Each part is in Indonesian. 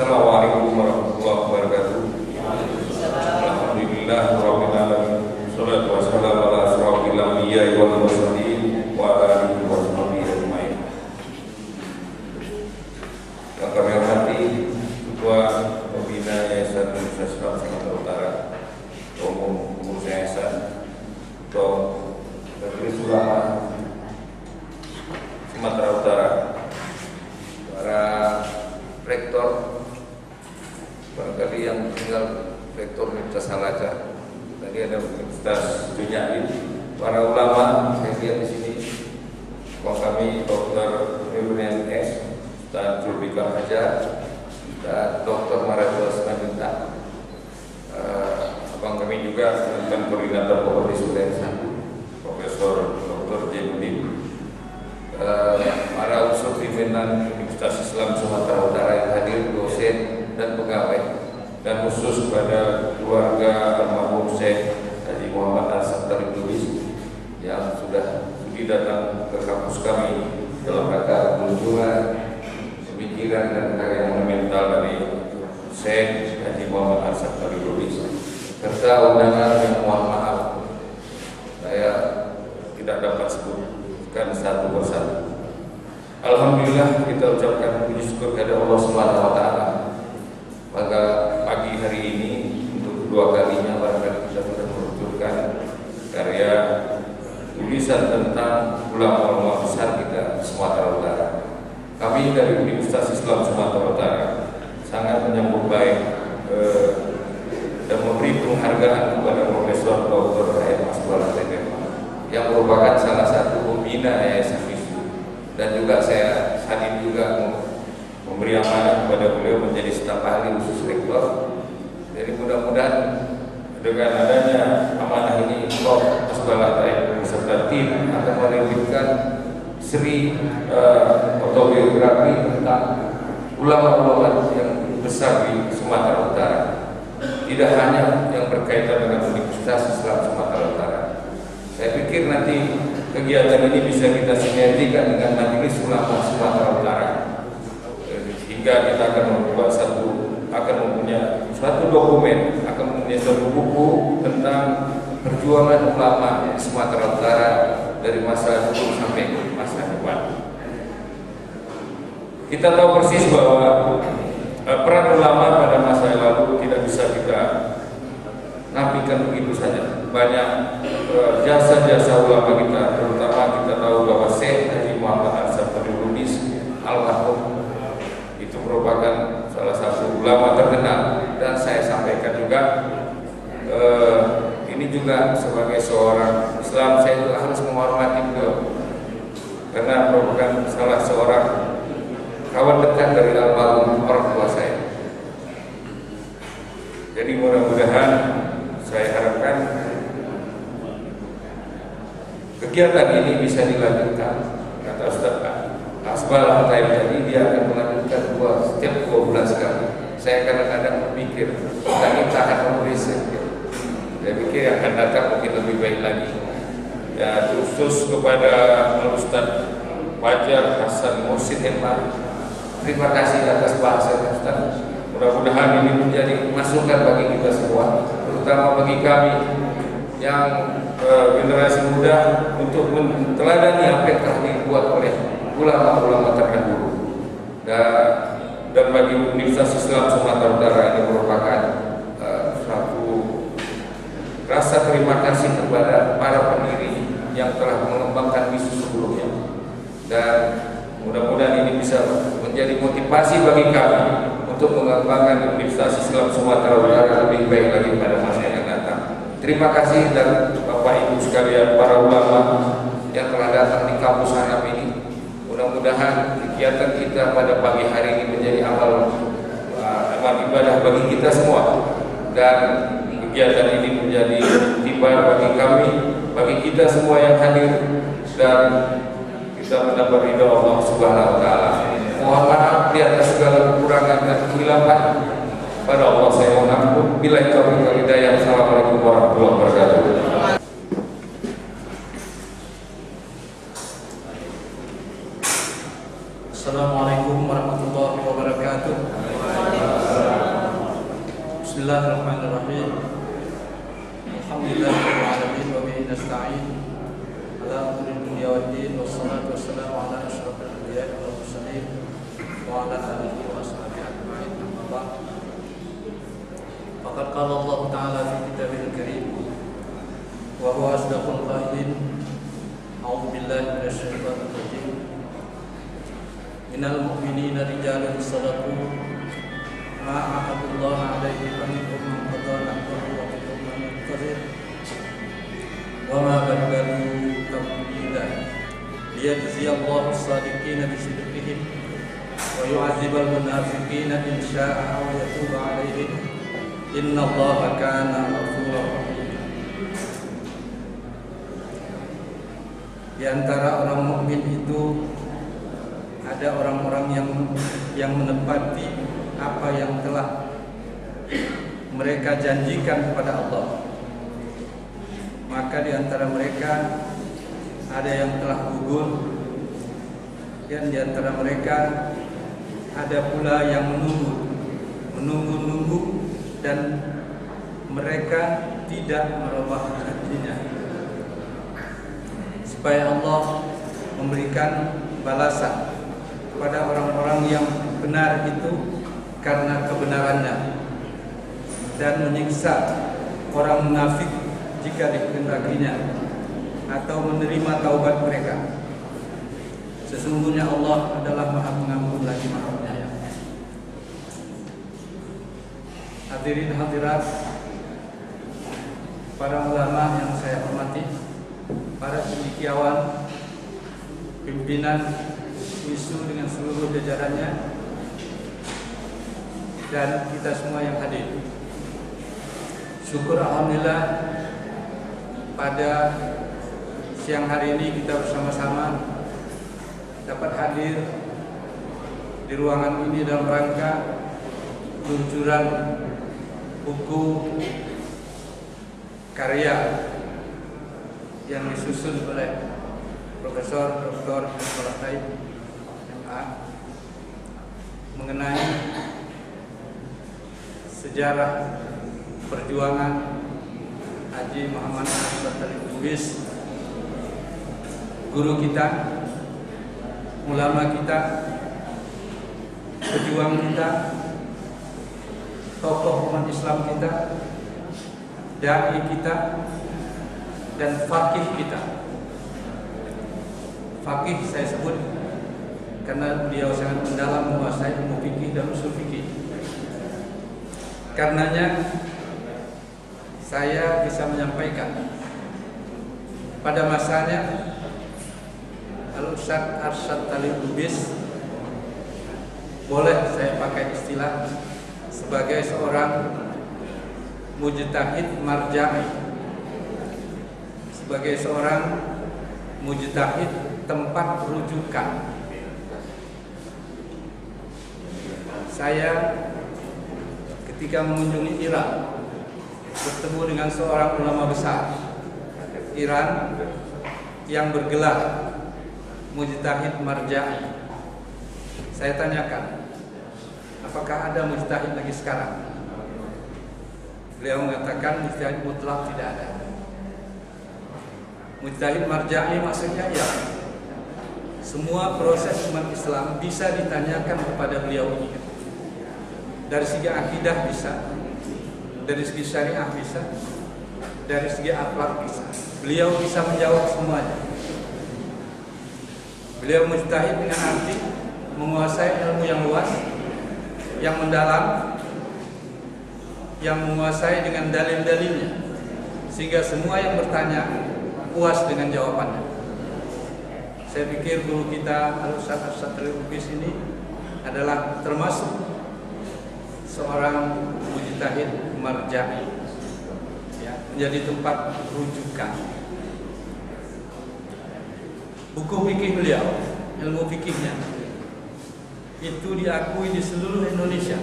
Assalamualaikum warahmatullahi wabarakatuh. Alhamdulillah rabbil alamin. Shalatu wassalamu ala asyrofil anbiya'i wal mursalin wa ala alihi wa sahbihi ajmain. Yang kami hormati Ketua Pembina Yayasan Universitas Islam Sumatera Utara, Umum Pengurus Yayasan, Ketua Majelis Ulama Sumatera Utara, para rektor, barangkali yang tinggal rektor Universitas Salaja, tadi ada Universitas Dunyain, para ulama saya lihat di sini, kami Dr. Ibrahim S, dan Julbika Hajar, dan Dr. Maratus Manjunta, abang kami juga mantan koordinator Properti Studensa, Profesor Dr. Jenudin, para unsur pimpinan Universitas Islam Sumatera Utara yang hadir, dosen dan pegawai, dan khusus kepada keluarga almarhum Syekh Haji Muhammad Al-Sabtari Lubis yang sudah datang ke kampus kami dalam rangka kunjungan pemikiran dan karya monumental dari Syekh Haji Muhammad Al-Sabtari Lubis, serta undangan yang mohon maaf saya tidak dapat sebutkan satu persatu. Alhamdulillah kita ucapkan puji syukur kepada Allah Subhanahu wa taala. Pada pagi hari ini untuk kedua kalinya barangkali kita sudah meluncurkan karya tulisan tentang ulama-ulama besar kita di Sumatera Utara. Kami dari Universitas Islam Sumatera Utara sangat menyambut baik dan memberi penghargaan kepada Profesor Dr. Hayat Masbala yang merupakan salah satu pembina Yayasan dan juga saya saat ini juga memberi amanah kepada beliau menjadi staf ahli khusus rektor. Jadi mudah-mudahan dengan adanya amanah ini Prof. Masbala beserta tim akan menerbitkan seri autobiografi tentang ulama-ulama yang besar di Sumatera Utara. Tidak hanya yang berkaitan dengan Universitas Islam Sumatera Utara. Saya pikir nanti kegiatan ini bisa kita sinergikan dengan Majelis Ulama Sumatera Utara, sehingga kita akan membuat mempunyai suatu dokumen, akan mempunyai suatu buku tentang perjuangan ulama di Sumatera Utara dari masa dulu sampai masa depan. Kita tahu persis bahwa peran ulama pada masa lalu tidak bisa kita nafikan begitu saja. Banyak jasa-jasa ulama kita, terutama kita tahu bahwa Syekh Haji Muhammad Al-Sabtari Lubis almarhum itu merupakan salah satu ulama terkenal, dan saya sampaikan juga ini juga sebagai seorang Islam saya juga harus menghormati beliau karena merupakan salah seorang kawan dekat dari almarhum orang tua saya. Jadi mudah-mudahan saya harapkan kegiatan ini bisa dilanjutkan. Kata Ustaz Asbal tadi dia akan melanjutkan setiap 2 bulan sekali. Saya kadang-kadang berpikir kita akan memriset. Saya pikir yang akan datang mungkin lebih baik lagi. Ya, khusus kepada Ustaz Fajar Hasan Mursid Hemma, terima kasih atas bahasa Ustaz. Mudah-mudahan ini menjadi masukan bagi kita semua, terutama bagi kami yang generasi muda untuk meneladani apa yang telah dibuat oleh ulama-ulama terdahulu. Dan bagi Universitas Islam Sumatera Utara ini merupakan suatu rasa terima kasih kepada para pendiri yang telah mengembangkan misi sebelumnya. Dan mudah-mudahan ini bisa menjadi motivasi bagi kami untuk mengembangkan Universitas Islam Sumatera Utara lebih baik lagi pada masa yang datang. Terima kasih dan Bapak Ibu sekalian para ulama yang telah datang di kampus Hanam ini. Mudah-mudahan kegiatan kita pada pagi hari ini menjadi amal ibadah bagi kita semua, dan kegiatan ini menjadi tiba bagi kami, bagi kita semua yang hadir, dan kita mendapat ridha Allah Subhanahu wa taala. Mohon maaf di atas segala kekurangan dan kehilapan. Pada Allah saya mohon ampun. Billahi taufiq wal hidayah. Assalamualaikum warahmatullahi wabarakatuh. Assalamualaikum warahmatullahi wabarakatuh. Bismillahirrahmanirrahim. Alhamdulillahirabbil alamin wa bihi nasta'in ala umuri dunya waddin wassalatu wassalamu ala asyrafil anbiya'i wal mursalin wa ala alihi wa sahbihi ajma'in. Amma ba'd. Faqad qala Allah Ta'ala fi kitabihil karim wa huwa asdaqul qailin. A'udzu billahi minasy syaithanir rajim. Minal mu'minina rijalun sadaqu ma ahadullah alaihi wa minhum man qada nahbahu wa minhum man yantazir wa ma badalu tabdila liyajziyallahu as-sadiqina bi sidqihim wa yu'adzibal munafiqina in syaa'a aw yatuba alaihim innallaha kana ghafurur rahim. Di antara orang mukmin itu ada orang-orang yang menepati apa yang telah mereka janjikan kepada Allah. Maka di antara mereka ada yang telah gugur, dan di antara mereka ada pula yang menunggu, dan mereka tidak merubah hatinya, supaya Allah memberikan balasan kepada orang-orang yang benar itu karena kebenarannya, dan menyiksa orang munafik jika dikehendakinya atau menerima taubat mereka. Sesungguhnya Allah adalah Maha Pengampun lagi Maha Penyayang. Hadirin hadirat, para ulama yang saya hormati, para cendekiawan, pimpinan WISU dengan seluruh jajarannya, dan kita semua yang hadir. Syukur alhamdulillah pada siang hari ini kita bersama-sama dapat hadir di ruangan ini dalam rangka peluncuran buku karya yang disusun oleh Profesor Dr. Mustafa MA mengenai sejarah perjuangan Haji Muhammad Asy-Syaitali Lubis, guru kita, ulama kita, pejuang kita, tokoh umat Islam kita, dai kita, dan faqih kita. Faqih saya sebut karena beliau sangat mendalam menguasai ilmu fikih dan usul fikih. Karenanya saya bisa menyampaikan pada masanya Al-Ustadz Asy-Syaitali Lubis, boleh saya pakai istilah sebagai seorang mujtahid marja'i, sebagai seorang mujtahid tempat rujukan. Saya ketika mengunjungi Iran bertemu dengan seorang ulama besar Iran yang bergelar mujtahid marja'i. Saya tanyakan, apakah ada mujtahid lagi sekarang? Beliau mengatakan mujtahid mutlak tidak ada. Mujtahid marja'i maksudnya ya, semua proses umat Islam bisa ditanyakan kepada beliau ini. Dari segi akidah bisa, dari segi syariah bisa, dari segi akhlak bisa. Beliau bisa menjawab semuanya. Beliau mujtahid dengan arti menguasai ilmu yang luas, yang mendalam, yang menguasai dengan dalil-dalilnya, sehingga semua yang bertanya puas dengan jawabannya. Saya pikir guru kita Al-Ustadz Asy-Syaitali Lubis ini adalah termasuk seorang mujtahid marja'i, ya, menjadi tempat rujukan. Buku fikih beliau, ilmu fikihnya itu diakui di seluruh Indonesia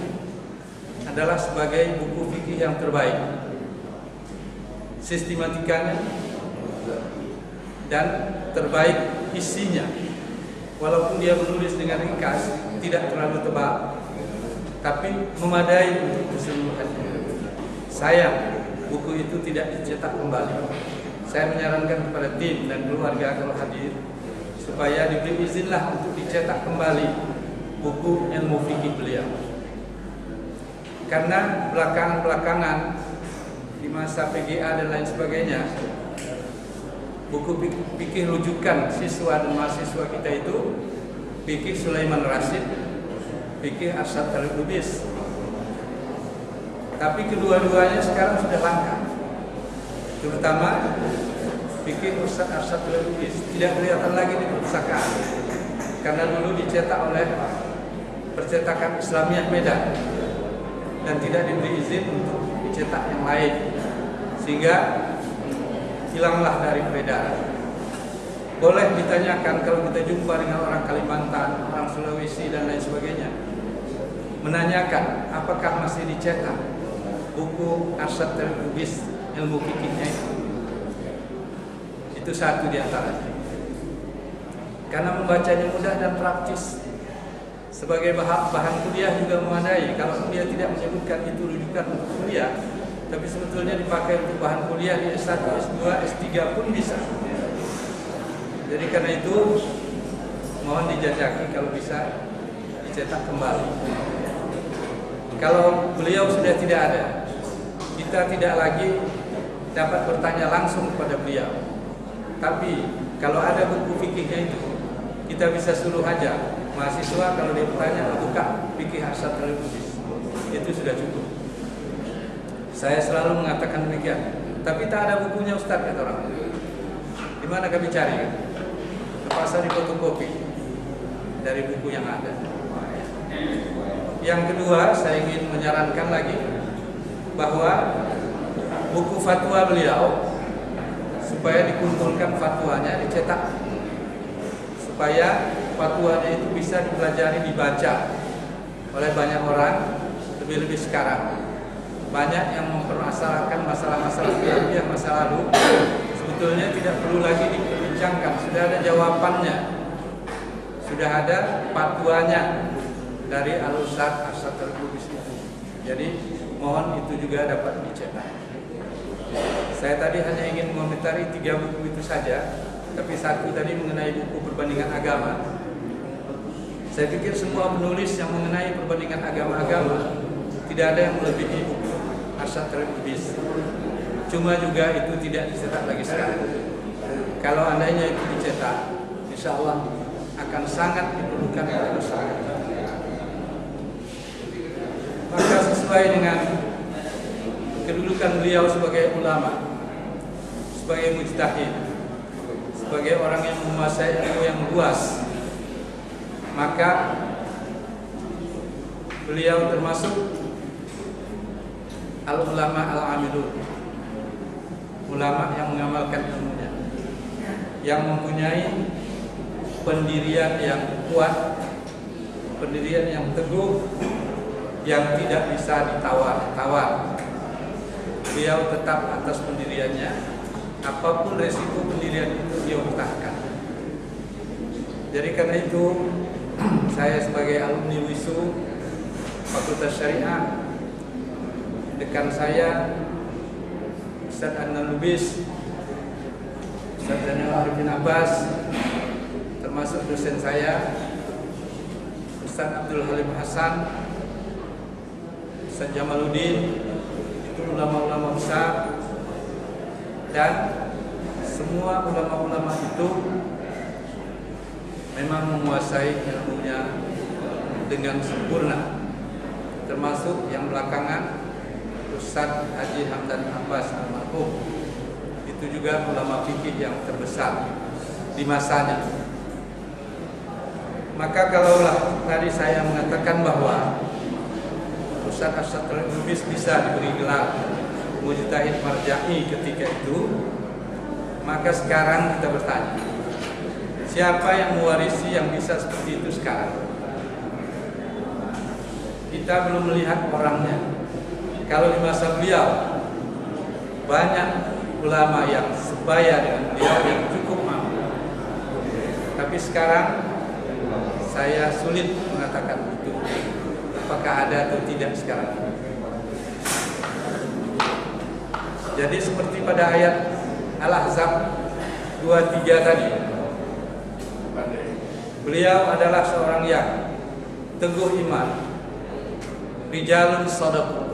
adalah sebagai buku fikih yang terbaik. Sistematikanya dan terbaik isinya, walaupun dia menulis dengan ringkas, tidak terlalu tebal, tapi memadai untuk keseluruhannya. sayang buku itu tidak dicetak kembali. Saya menyarankan kepada tim dan keluarga kalau hadir supaya diberi izinlah untuk dicetak kembali buku ilmu fikih beliau. Karena belakangan di masa PGA dan lain sebagainya, buku fikih rujukan siswa dan mahasiswa kita itu fikih Sulaiman Rasyid, fikih Arsyad Al-Lubis. Tapi kedua-duanya sekarang sudah langka. Terutama fikih Ustaz Arsyad Al-Lubis tidak kelihatan lagi di perpustakaan. Karena dulu dicetak oleh Percetakan Islamiyah Medan dan tidak diberi izin untuk dicetak yang lain, sehingga hilanglah dari peredaran. Boleh ditanyakan kalau kita jumpa dengan orang Kalimantan, orang Sulawesi dan lain sebagainya, menanyakan apakah masih dicetak buku Arsyad Al-Lubis ilmu fikihnya itu satu di antaranya. Karena membacanya mudah dan praktis. Sebagai bahan kuliah juga memadai. Kalau dia tidak menyebutkan itu rujukan untuk kuliah, tapi sebetulnya dipakai untuk bahan kuliah di S1, S2, S3 pun bisa. Jadi karena itu mohon dijajaki kalau bisa dicetak kembali. Kalau beliau sudah tidak ada, kita tidak lagi dapat bertanya langsung kepada beliau. Tapi kalau ada buku fikihnya itu, kita bisa suruh aja mahasiswa kalau dia bertanya buka fikih Arsyad Al-Lubis, itu sudah cukup. Saya selalu mengatakan demikian. Tapi tak ada bukunya Ustaz, kata orang. Di mana kami cari? Ke pasar di fotokopi dari buku yang ada. Yang kedua, saya ingin menyarankan lagi bahwa buku fatwa beliau supaya dikumpulkan fatwanya, dicetak, supaya fatwanya itu bisa dipelajari, dibaca oleh banyak orang. Lebih-lebih sekarang banyak yang mempermasalahkan masalah-masalah fiqh masa lalu, sebetulnya tidak perlu lagi diperbincangkan, sudah ada jawabannya, sudah ada fatwanya dari Al-Ustaz Arsyad Al-Lubis itu. Jadi mohon itu juga dapat dicetak. Saya tadi hanya ingin mengomentari 3 buku itu saja, tapi satu tadi mengenai buku perbandingan agama. Saya pikir semua penulis yang mengenai perbandingan agama-agama tidak ada yang melebihi buku Arsyad Al-Lubis. Cuma juga itu tidak dicetak lagi sekarang. Kalau andainya itu dicetak, insya Allah akan sangat diperlukan oleh masyarakat. Maka sesuai dengan kedudukan beliau sebagai ulama, sebagai mujtahid, sebagai orang yang menguasai ilmu yang luas, maka beliau termasuk al-ulama al-amilun, ulama yang mengamalkan ilmunya, yang mempunyai pendirian yang kuat, pendirian yang teguh, yang tidak bisa ditawar-tawar. Beliau tetap atas pendiriannya, apapun resiko pendirian itu dia pertahankan. Jadi karena itu saya sebagai alumni WISU Fakultas Syariah, dekan saya Ustaz Al-Lubis, Ustaz Zainal Arifin Abbas, termasuk dosen saya Ustaz Abdul Halim Hasan, Ustaz Jamaluddin, itu ulama-ulama besar, dan semua ulama-ulama itu memang menguasai ilmunya dengan sempurna, termasuk yang belakangan Ustaz Haji Hamdan Abbas almarhum, itu juga ulama fikih yang terbesar di masanya. Maka kalaulah tadi saya mengatakan bahwa Ustaz Arsyad Al-Lubis bisa diberi gelar mujtahid marja'i ketika itu, maka sekarang kita bertanya, siapa yang mewarisi yang bisa seperti itu sekarang? Kita belum melihat orangnya. Kalau di masa beliau banyak ulama yang sebaya dengan beliau yang cukup mampu, tapi sekarang saya sulit mengatakan itu apakah ada atau tidak sekarang. Jadi seperti pada ayat Al-Ahzab 23 tadi, beliau adalah seorang yang teguh iman, rijalun sadaqu,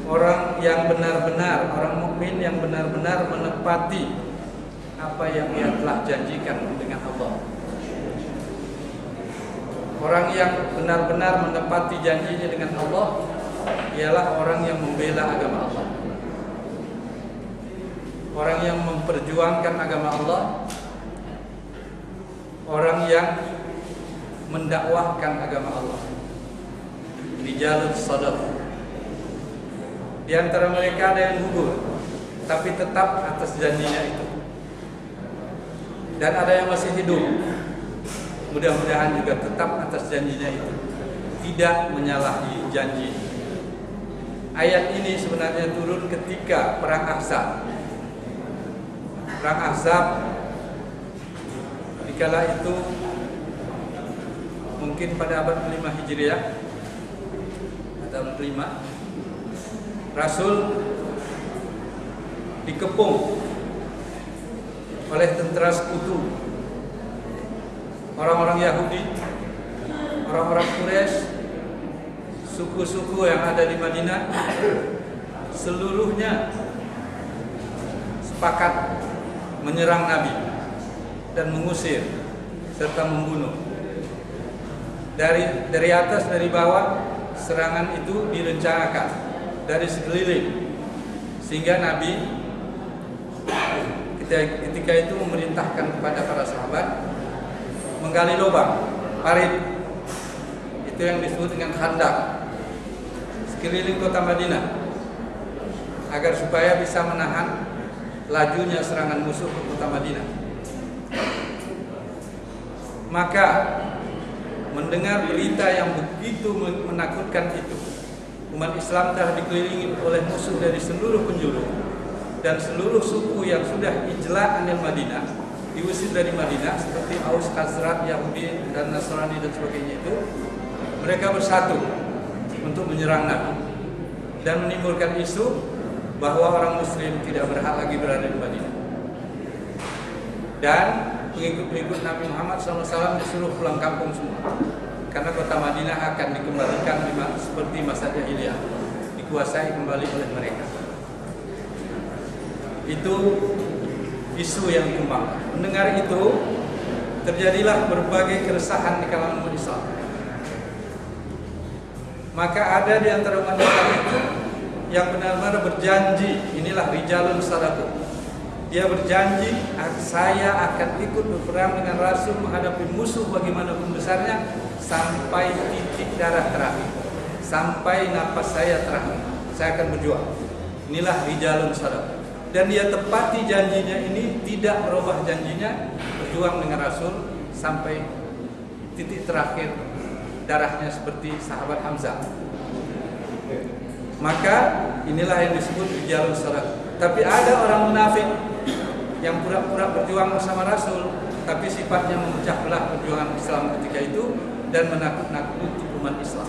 orang yang benar-benar, orang mukmin yang benar-benar menepati apa yang ia telah janjikan dengan Allah. Orang yang benar-benar menepati janjinya dengan Allah ialah orang yang membela agama Allah, orang yang memperjuangkan agama Allah, orang yang mendakwahkan agama Allah. Rijalun sadaqu. Di antara mereka ada yang gugur, tapi tetap atas janjinya itu. Dan ada yang masih hidup, mudah-mudahan juga tetap atas janjinya itu, tidak menyalahi janji. Ayat ini sebenarnya turun ketika perang Ahzab. Perang Ahzab dikala itu mungkin pada abad 5 Hijriah atau 5, Rasul dikepung oleh tentara sekutu, orang-orang Yahudi, orang-orang Quraisy, suku-suku yang ada di Madinah, seluruhnya sepakat menyerang Nabi dan mengusir serta membunuh. Dari atas, dari bawah, serangan itu direncanakan dari sekeliling, sehingga Nabi ketika itu memerintahkan kepada para sahabat menggali lubang parit, itu yang disebut dengan khandak, sekeliling kota Madinah, agar supaya bisa menahan lajunya serangan musuh ke kota Madinah. Maka mendengar berita yang begitu menakutkan itu, umat Islam telah dikelilingi oleh musuh dari seluruh penjuru, dan seluruh suku yang sudah ijla' anil Madinah, diusir dari Madinah, seperti Aus, Khazraj, Yahudi dan Nasrani dan sebagainya itu, mereka bersatu untuk menyerang Nabi dan menimbulkan isu bahwa orang Muslim tidak berhak lagi berada di Madinah. Dan pengikut-pengikut Nabi Muhammad SAW disuruh pulang kampung semua, karena kota Madinah akan dikembalikan seperti masa jahiliyah, dikuasai kembali oleh mereka. Itu isu yang berkembang. Mendengar itu, terjadilah berbagai keresahan di kalangan umat Islam. Maka ada di antara umat Islam itu yang benar-benar berjanji, inilah rijalun sadaqu. Dia berjanji, saya akan ikut berperang dengan Rasul menghadapi musuh bagaimanapun besarnya sampai titik darah terakhir, sampai napas saya terakhir. Saya akan berjuang. Inilah rijalun sadaqu. Dan dia tepati janjinya ini, tidak merubah janjinya, berjuang dengan Rasul sampai titik terakhir darahnya seperti sahabat Hamzah. Maka inilah yang disebut rijalun sadaqu. Tapi ada orang munafik yang pura-pura berjuang bersama Rasul, tapi sifatnya memecah belah perjuangan Islam ketika itu dan menakut-nakuti umat Islam.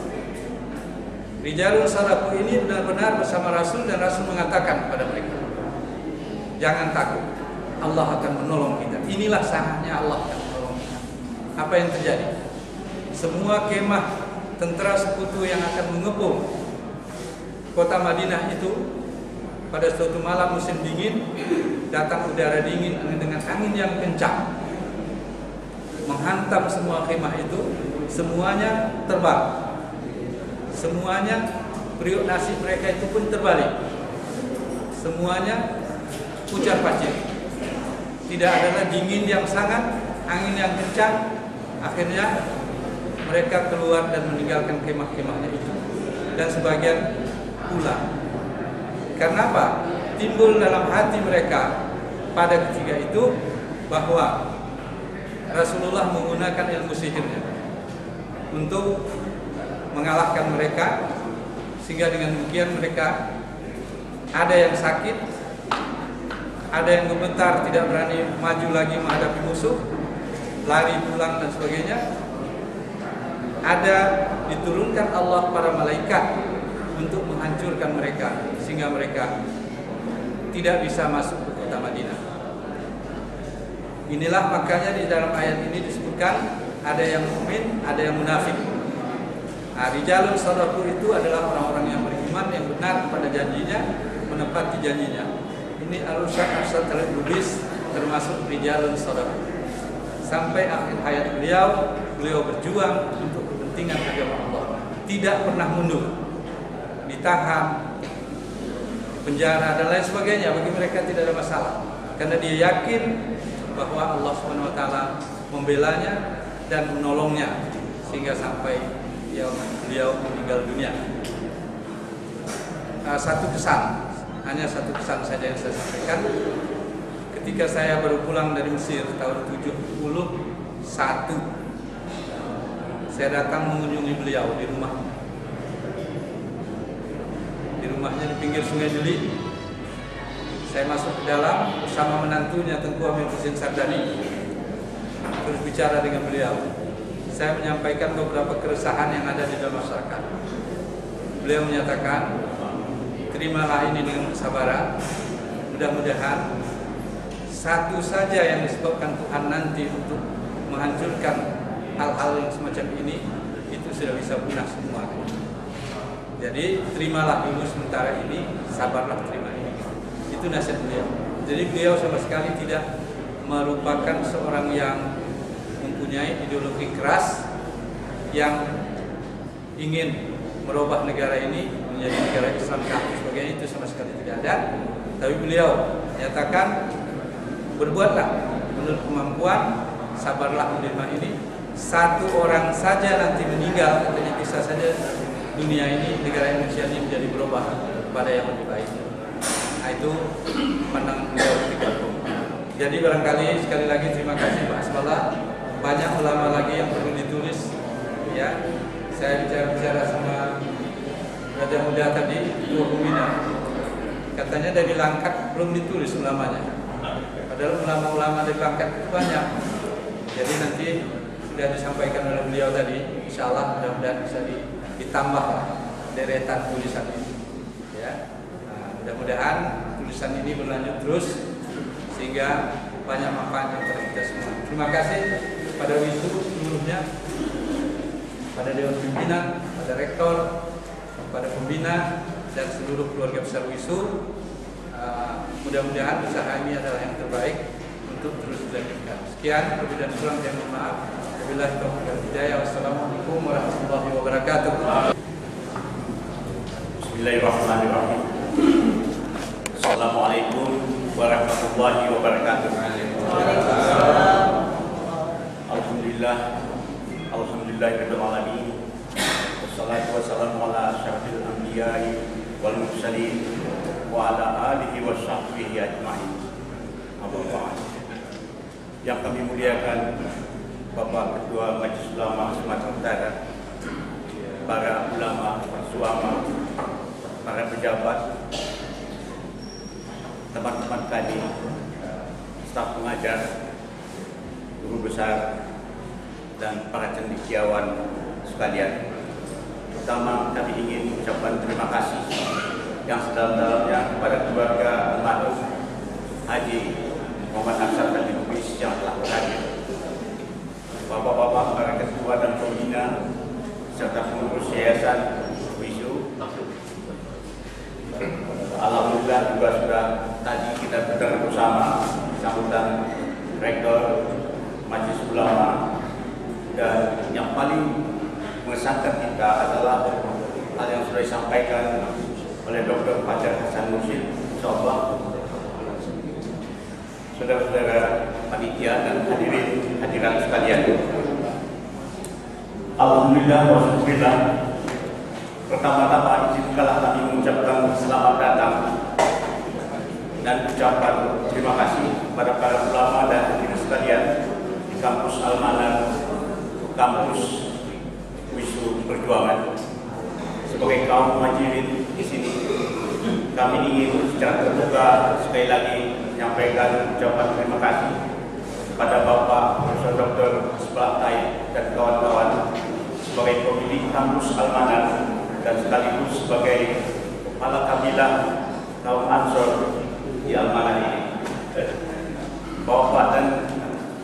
Rijalun sadaqu ini benar-benar bersama Rasul, dan Rasul mengatakan kepada mereka, jangan takut, Allah akan menolong kita. Inilah saatnya Allah akan menolong kita. Apa yang terjadi? Semua kemah tentara sekutu yang akan mengepung kota Madinah itu pada suatu malam musim dingin, datang udara dingin dengan angin yang kencang, menghantam semua kemah itu, semuanya terbang. Semuanya periuk nasib mereka itu pun terbalik. Semuanya pucat pacit. Tidak ada dingin yang sangat, angin yang kencang. Akhirnya mereka keluar dan meninggalkan kemah-kemahnya itu, dan sebagian pulang. Karena apa? Timbul dalam hati mereka pada ketika itu bahwa Rasulullah menggunakan ilmu sihirnya untuk mengalahkan mereka, sehingga dengan demikian mereka ada yang sakit, ada yang gemetar, tidak berani maju lagi menghadapi musuh, lari pulang dan sebagainya. Ada diturunkan Allah para malaikat untuk menghancurkan mereka sehingga mereka tidak bisa masuk ke kota Madinah. Inilah makanya di dalam ayat ini disebutkan ada yang mukmin, ada yang munafik. Nah, rijalun sadaqu itu adalah orang-orang yang beriman, yang benar pada janjinya, menepati janjinya. Ini Al-Ustaz Arsad Lubis termasuk rijalun sadaqu. Sampai akhir hayat beliau berjuang untuk kepentingan agama Allah. Tidak pernah mundur, ditahan, dipenjara dan lain sebagainya. Bagi mereka tidak ada masalah, karena dia yakin bahwa Allah SWT membelanya dan menolongnya sehingga sampai beliau meninggal dunia. Satu kesan, hanya satu kesan saja yang saya sampaikan. Ketika saya baru pulang dari Mesir tahun 71, saya datang mengunjungi beliau di rumah. Di rumahnya di pinggir Sungai Deli. Saya masuk ke dalam bersama menantunya Tengku Hamid Husin Sardani. Terus bicara dengan beliau. Saya menyampaikan beberapa keresahan yang ada di dalam masyarakat. Beliau menyatakan, terimalah ini dengan kesabaran. Mudah-mudahan satu saja yang disebabkan Tuhan nanti untuk menghancurkan hal-hal yang semacam ini, itu sudah bisa punah semua. Jadi terimalah dulu sementara ini, sabarlah terima ini. Itu nasihat beliau. Jadi beliau sama sekali tidak merupakan seorang yang mempunyai ideologi keras yang ingin merubah negara ini menjadi negara Islam dan sebagainya, itu sama sekali tidak ada. Tapi beliau nyatakan, berbuatlah menurut kemampuan, sabarlah menerima ini. Satu orang saja nanti meninggal, katanya bisa saja dunia ini, negara Indonesia ini menjadi berubah pada yang lebih baik. Nah, itu pandangan beliau ketika itu. Jadi barangkali sekali lagi terima kasih Pak Asmala. Banyak ulama lagi yang perlu ditulis. Ya, saya bicara sama Raja Muda tadi, Dua Pembina. Katanya dari Langkat belum ditulis ulamanya. Padahal ulama-ulama dari Langkat itu banyak. Jadi nanti sudah disampaikan oleh beliau tadi, insya Allah mudah-mudahan bisa ditambah deretan tulisan ini. Ya, nah, mudah-mudahan tulisan ini berlanjut terus sehingga banyak manfaat kepada kita semua. Terima kasih pada Wisu seluruhnya, pada Dewan Pimpinan, pada Rektor, pada pembina dan seluruh keluarga besar Wisu. Mudah-mudahan usaha ini adalah yang terbaik untuk terus dilanjutkan. Sekian, lebih dan kurang saya mohon maaf. Wabillahi taufiq wal hidayah. Wassalamualaikum warahmatullahi wabarakatuh. Bismillahirrahmanirrahim. Assalamualaikum warahmatullahi wabarakatuh. Alhamdulillah, alhamdulillahirabbil alamin. Wassalatu wassalamu ala asyrafil anbiya'i wal mursalin wa ala alihi washabbihi ajma'in. Amma ba'd. Yang kami muliakan Bapak Ketua Majelis Ulama Sumatera Utara, para ulama, suama, para pejabat, teman-teman kami, staf pengajar, guru besar, dan para cendekiawan sekalian. Pertama, kami ingin mengucapkan terima kasih yang sedalam-dalamnya kepada keluarga almarhum Haji Muhammad Arsad Lubis yang telah hadir, bapak-bapak, para ketua dan pembina, serta pengurus yayasan Wisu. Alhamdulillah juga sudah tadi kita dengar bersama sambutan Rektor Majelis Ulama, dan yang paling mengesankan kita adalah hal yang sudah disampaikan oleh Dr. Fajar Hasan Mursyid. Insyaallah saudara-saudara panitia dan hadiran sekalian, alhamdulillah wa syukurillah. Pertama-tama izinkanlah kami mengucapkan selamat datang dan ucapan terima kasih kepada para ulama dan hadirin sekalian di kampus Al-Manar, kampus Wisu Perjuangan. Sebagai kaum muhajirin di sini, kami ingin secara terbuka sekali lagi menyampaikan ucapan terima kasih kepada Bapak Profesor Dr. Isbah Taib dan kawan-kawan sebagai pemilik kampus Al-Manar dan sekaligus sebagai kepala kabilah kaum Ansor di Al-Manah ini. Bapak dan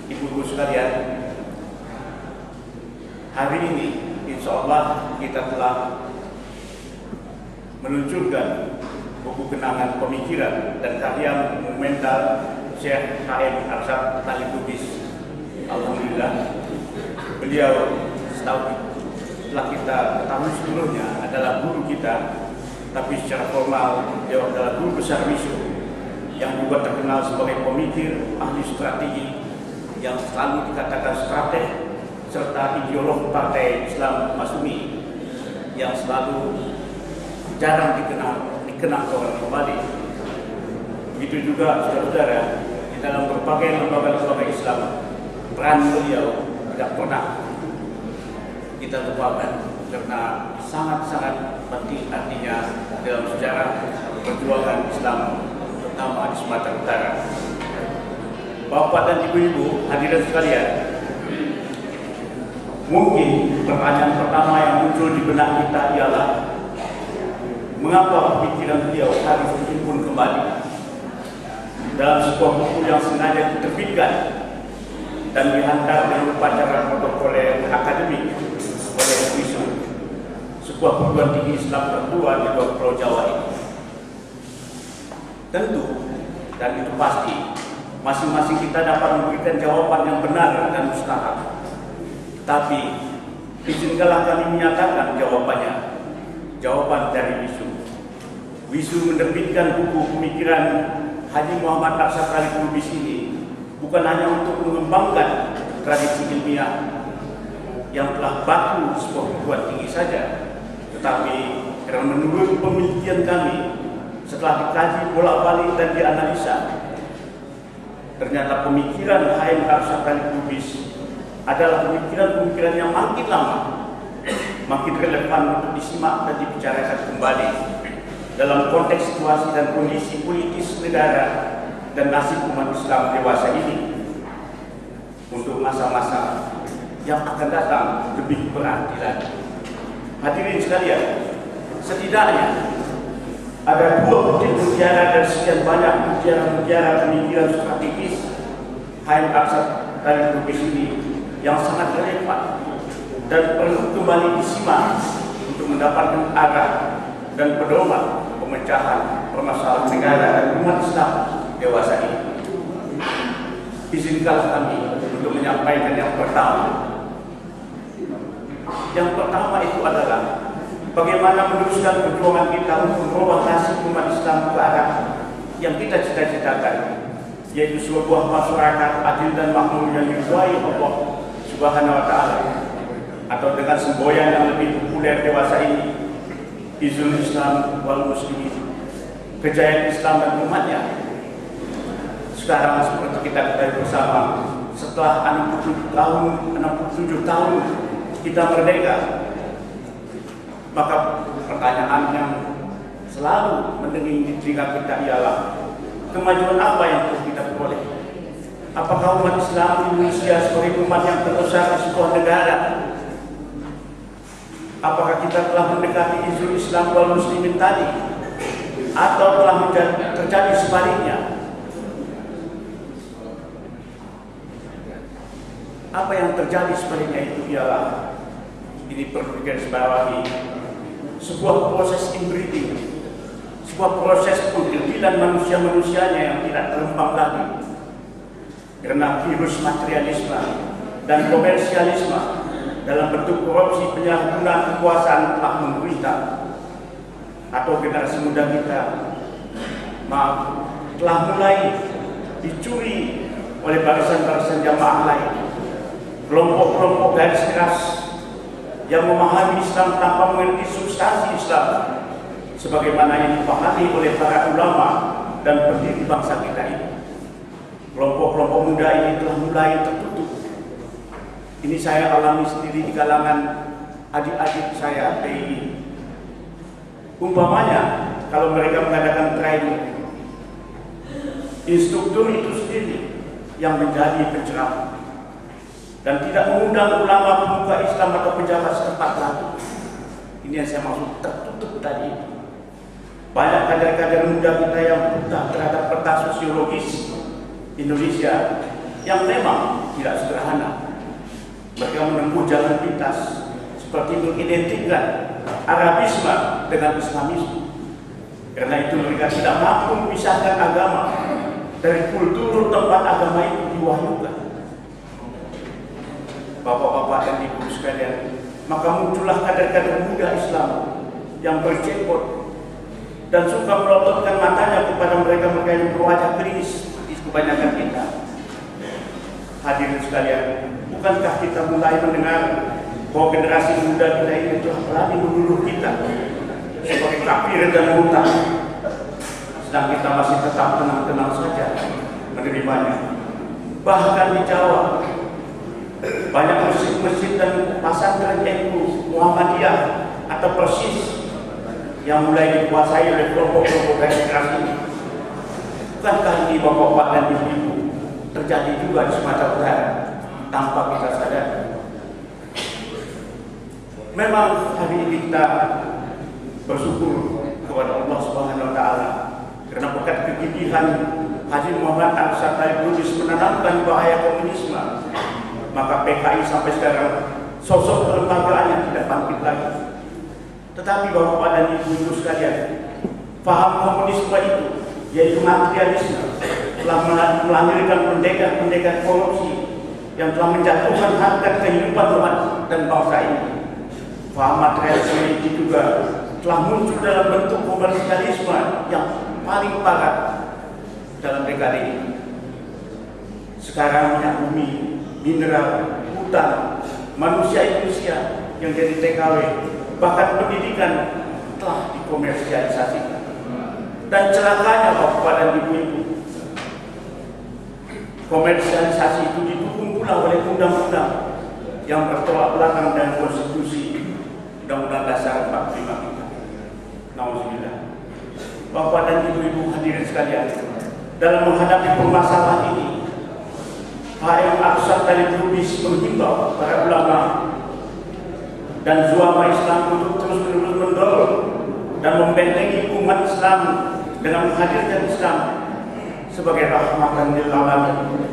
ibu-ibu sekalian, hari ini insya Allah kita telah meluncurkan buku kenangan pemikiran dan karya monumental Syekh H.M. Arsyad Ali Lubis. Alhamdulillah, beliau setelah kita ketahui sebelumnya adalah guru kita, tapi secara formal dia adalah guru besar WISU yang juga terkenal sebagai pemikir, ahli strategi yang selalu dikatakan strateg serta ideolog Partai Islam Masyumi yang selalu jarang dikenal orang kembali. Begitu juga saudara-saudara di dalam berbagai lembaga-lembaga Islam, peran beliau tidak pernah kita lupakan karena sangat-sangat penting artinya dalam sejarah perjuangan Islam terutama di Sumatera Utara. Bapak dan ibu-ibu hadirin sekalian, mungkin pertanyaan pertama yang muncul di benak kita ialah mengapa pikiran beliau harus dihimpun kembali dalam sebuah buku yang sengaja diterbitkan dan dihantar dengan upacara protokoler akademik oleh WISU, sebuah perguruan tinggi Islam tertua di luar Pulau Jawa ini. Tentu, dan itu pasti, masing-masing kita dapat memberikan jawaban yang benar dan mustahak. Tapi, izinkanlah kami menyatakan jawabannya, jawaban dari WISU. WISU menerbitkan buku pemikiran Haji Muhammad Arsyad Ali Lubis ini bukan hanya untuk mengembangkan tradisi ilmiah yang telah baku sebuah perguruan tinggi saja, tetapi karena menurut penelitian kami setelah dikaji bolak-balik dan dianalisa, ternyata pemikiran H.M. Arsyad Ali Lubis adalah pemikiran-pemikiran yang makin lama makin relevan untuk disimak dan dibicarakan kembali dalam konteks situasi dan kondisi politis negara dan nasib umat Islam dewasa ini untuk masa-masa yang akan datang lebih berarti. Hadirin sekalian, setidaknya ada dua butir mutiara dan sekian banyak mutiara-mutiara pemikiran strategis H.M. Arsyad Ali Lubis ini yang sangat relevan dan perlu kembali disimak untuk mendapatkan arah dan pedoman pemecahan permasalahan negara dan umat Islam dewasa ini. Izinkanlah kami untuk menyampaikan yang pertama. Yang pertama itu adalah bagaimana meneruskan perjuangan kita untuk merubah nasib umat Islam ke arah yang kita cita-citakan, yaitu sebuah masyarakat adil dan makmur yang diridhai Allah Subhanahu wa Ta'ala, atau dengan semboyan yang lebih populer dewasa ini, Izul Islam wal Muslimin, kejayaan Islam dan umatnya. Sekarang seperti kita ketahui bersama, setelah 67 tahun kita merdeka, maka pertanyaan yang selalu mendenging di telinga kita ialah kemajuan apa yang terus kita peroleh? Apakah umat Islam Indonesia sebagai umat yang terbesar di sebuah negara, apakah kita telah mendekati Izul Islam wal Muslimin tadi, atau telah terjadi sebaliknya? Apa yang terjadi sebaliknya itu ialah, ini perlu digarisbawahi, sebuah proses inbreeding, sebuah proses pengkecilan manusia-manusianya yang tidak terempang lagi karena virus materialisme dan komersialisme dalam bentuk korupsi penyalahgunaan kekuasaan telah menderita, atau generasi muda kita telah mulai dicuri oleh barisan-barisan jamaah lain, kelompok-kelompok garis keras yang memahami Islam tanpa mengerti substansi Islam sebagaimana yang dipahami oleh para ulama dan pendiri bangsa kita ini. Kelompok-kelompok muda ini telah mulai tertutup. Ini saya alami sendiri di kalangan adik-adik saya PI. Umpamanya kalau mereka mengadakan training, instruktur itu sendiri yang menjadi penceramah dan tidak mengundang ulama pemuka Islam atau pejabat setempat lagi. Ini yang saya maksud tertutup tadi. Banyak kader-kader muda kita yang buta terhadap peta sosiologis Indonesia yang memang tidak sederhana. Mereka menempuh jalan pintas seperti mengidentikan Arabisme dengan Islamisme. Karena itu mereka tidak mampu memisahkan agama dari kultur tempat agama itu diwahyukan. Bapak-bapak dan ibu sekalian, maka muncullah kader-kader muda Islam yang berjenggot dan suka melototkan matanya kepada mereka-mereka yang berwajah klinis seperti kebanyakan kita. Hadirin sekalian, bukankah kita mulai mendengar bahwa generasi muda kita ini telah berani menuduh kita sebagai kafir dan murtad, sedang kita masih tetap tenang-tenang saja menerimanya. Bahkan di Jawa, banyak masjid-masjid dan pesantren NU, Muhammadiyah atau Persis yang mulai dikuasai oleh kelompok-kelompok garis keras ini. Bukankah ini bapak-bapak dan ibu-ibu terjadi juga di Sumatera Utara tanpa kita sadar? Memang hari ini kita bersyukur kepada Allah Subhanahu wa taala karena berkat kegigihan Haji Muhammad Arsad Lubis menanamkan bahaya komunisme, maka PKI sampai sekarang sosok kelembagaannya tidak bangkit lagi. Tetapi Bapak dan Ibu sekalian, paham komunisme itu, yaitu materialisme, telah melahirkan pendekar-pendekar korupsi yang telah menjatuhkan harga kehidupan umat dan bangsa ini. Paham materialisme itu juga telah muncul dalam bentuk komersialisme yang paling parah dalam dekade ini. Sekarang minyak bumi, mineral, hutan, manusia yang jadi TKW, bahkan pendidikan telah dikomersialisasikan. Dan celakanya Bapak dan Ibu-ibu, komersialisasi itu didukung pula oleh undang-undang yang bertolak belakang dengan konstitusi Undang-Undang Dasar 45 kita. Nauzubillah. Bapak dan Ibu-ibu hadirin sekalian, dalam menghadapi permasalahan ini, HM Arsad Lubis menghimbau para ulama dan zuama Islam untuk terus-menerus mendorong dan membentengi umat Islam dengan menghadirkan Islam sebagai rahmatan lil alamin.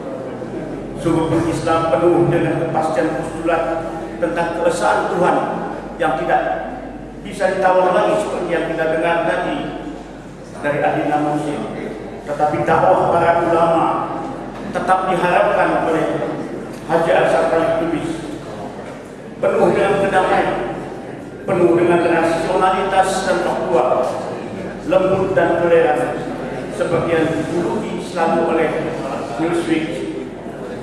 Sungguh Islam penuh dengan kepastian postulat tentang keesaan Tuhan yang tidak bisa ditawar lagi seperti yang kita dengar tadi dari ahli Muslim. Tetapi dakwah para ulama tetap diharapkan oleh Haji Arsad Lubis penuh dengan kedamaian, penuh dengan rasionalitas dan takwa, lembut dan toleran, seperti yang dijuluki selalu oleh Newsweek,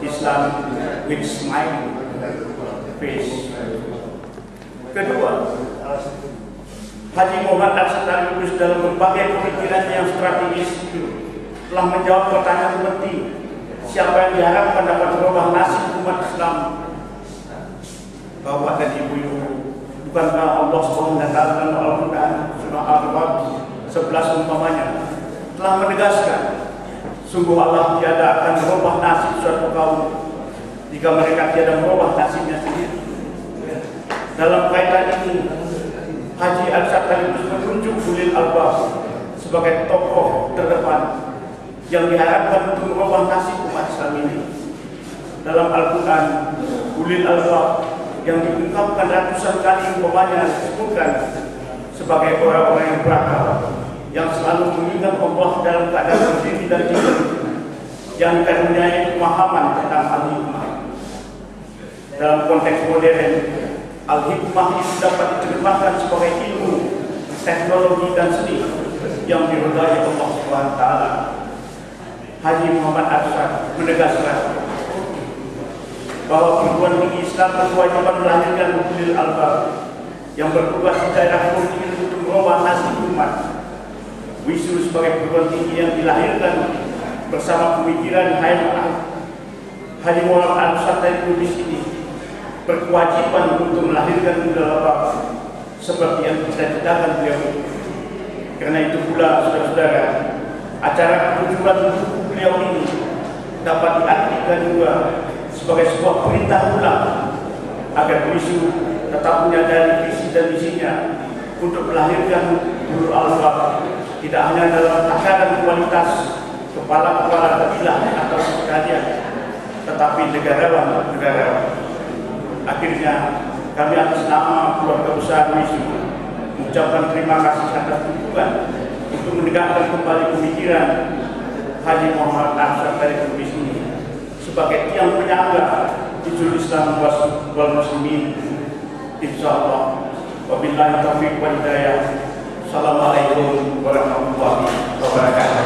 Islam with smile face. Kedua, Haji Muhammad Arsad Lubis dalam berbagai pemikiran yang strategis itu telah menjawab pertanyaan penting, siapa yang diharapkan dapat merubah nasib umat Islam. Bapak dan Ibu-ibu, bukankah Allah SWT dalam Al-Quran surah Al-Baqarah 11 umpamanya telah menegaskan, sungguh Allah tiada akan merubah nasib suatu kaum jika mereka tiada merubah nasibnya sendiri. Dalam kaitan ini, Haji Arsad Lubis menunjuk ulil albab sebagai tokoh terdepan yang diharapkan untuk merubah nasib umat Islam ini. Dalam Al-Quran, ulil albab yang diungkapkan ratusan kali umpamanya disebutkan sebagai orang-orang yang berakal, yang selalu mengingat Allah dalam keadaan berdiri dan tidur, yang karuniai pemahaman tentang al-hikmah. Dalam konteks modern, al-hikmah itu dapat diterjemahkan sebagai ilmu, teknologi dan seni yang diridhai Allah SWT. Haji Muhammad Arsad menegaskan bahwa perguruan tinggi Islam berkewajiban melahirkan ulil albab yang bertugas di daerah politik untuk merubah nasib umat. WISU sebagai perguruan tinggi yang dilahirkan bersama pemikiran Haji Muhammad Arsad Lubis ini berkewajiban untuk melahirkan ulil albab seperti yang dicita-citakan beliau. Karena itu pula, saudara-saudara, acara perjumpaan buku beliau ini dapat diartikan juga sebagai sebuah perintah ulang agar WISU tetap menyadari visi dan misinya untuk melahirkan Nurul Albab, tidak hanya dalam takaran kualitas kepala-kepala kabilah atau sekalian, tetapi negarawan. Akhirnya kami atas nama keluarga besar WISU mengucapkan terima kasih atas dukungan untuk menegakkan kembali pemikiran Haji Muhammad Arsyad Tariq Lubis ini sebagai tiang penyangga Hizbul Islam wal Muslimin. Insyaallah. Wabillahi taufiq wal hidayah. Assalamualaikum warahmatullahi wabarakatuh.